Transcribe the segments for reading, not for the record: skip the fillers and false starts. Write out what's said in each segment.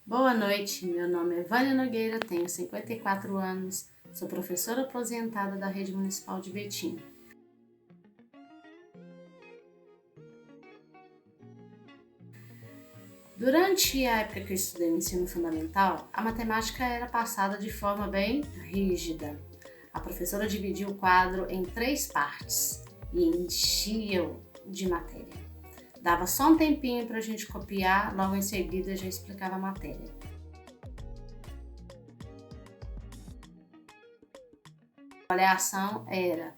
Boa noite, meu nome é Vânia Nogueira, tenho 54 anos, sou professora aposentada da Rede Municipal de Betim. Durante a época que eu estudei no ensino fundamental, a matemática era passada de forma bem rígida. A professora dividia o quadro em 3 partes e enchia-o de matéria. Dava só um tempinho para a gente copiar, logo em seguida já explicava a matéria. A avaliação era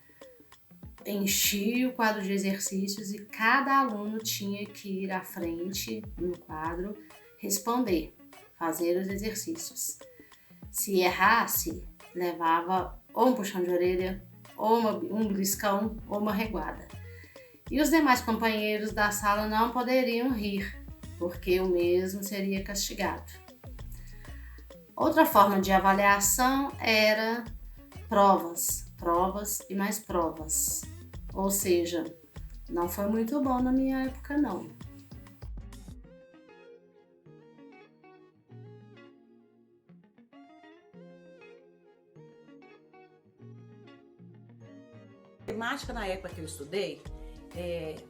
enchia o quadro de exercícios e cada aluno tinha que ir à frente no quadro, responder, fazer os exercícios. Se errasse, levava ou um puxão de orelha, ou um beliscão, ou uma reguada. E os demais companheiros da sala não poderiam rir, porque o mesmo seria castigado. Outra forma de avaliação era provas e mais provas. Ou seja, não foi muito bom na minha época, não. A matemática, na época que eu estudei,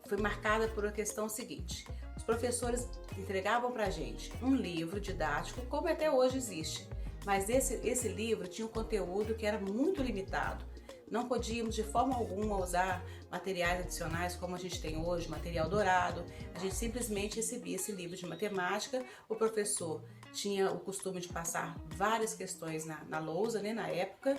foi marcada por uma questão seguinte: os professores entregavam para a gente um livro didático, como até hoje existe, mas esse livro tinha um conteúdo que era muito limitado. Não podíamos de forma alguma usar materiais adicionais como a gente tem hoje, material dourado. A gente simplesmente recebia esse livro de matemática. O professor tinha o costume de passar várias questões na lousa, né, na época,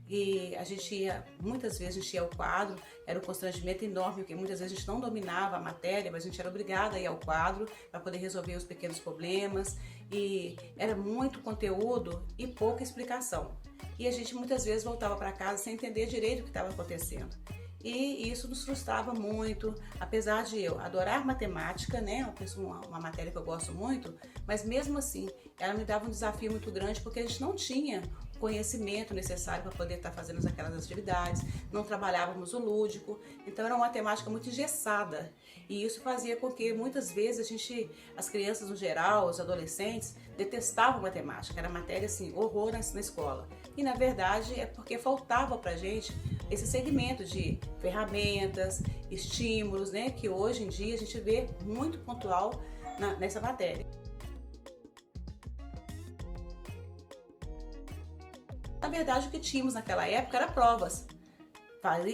e a gente ia, muitas vezes a gente ia ao quadro. Era um constrangimento enorme, porque muitas vezes a gente não dominava a matéria, mas a gente era obrigada a ir ao quadro para poder resolver os pequenos problemas, e era muito conteúdo e pouca explicação. E a gente muitas vezes voltava para casa sem entender direito o que estava acontecendo. E isso nos frustrava muito, apesar de eu adorar matemática, né? Uma matéria que eu gosto muito, mas mesmo assim ela me dava um desafio muito grande, porque a gente não tinha o conhecimento necessário para poder estar fazendo aquelas atividades, não trabalhávamos o lúdico, então era uma matemática muito engessada. E isso fazia com que muitas vezes as crianças no geral, os adolescentes, detestavam matemática, era matéria assim, horror na escola. E na verdade é porque faltava pra gente esse segmento de ferramentas, estímulos, né, que hoje em dia a gente vê muito pontual nessa matéria. Na verdade, o que tínhamos naquela época era provas.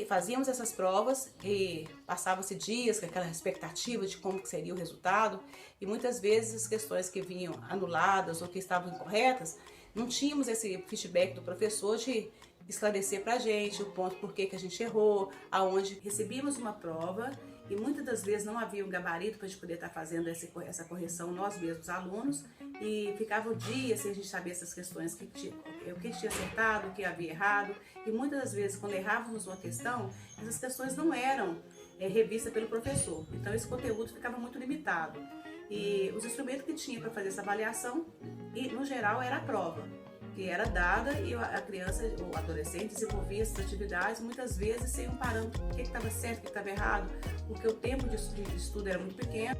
Fazíamos essas provas e passava-se dias com aquela expectativa de como seria o resultado, e muitas vezes as questões que vinham anuladas ou que estavam incorretas, não tínhamos esse feedback do professor de esclarecer para a gente o ponto por que a gente errou, aonde recebíamos uma prova e muitas das vezes não havia um gabarito para a gente poder estar fazendo essa correção nós mesmos, alunos, e ficava o dia sem a gente saber essas questões, o que tinha acertado, o que havia errado, e muitas das vezes quando errávamos uma questão, essas questões não eram revistas pelo professor, então esse conteúdo ficava muito limitado. E os instrumentos que tinha para fazer essa avaliação, e no geral era a prova, que era dada e a criança ou adolescente desenvolvia essas atividades muitas vezes sem um parâmetro, o que estava certo, o que estava errado, porque o tempo de estudo era muito pequeno.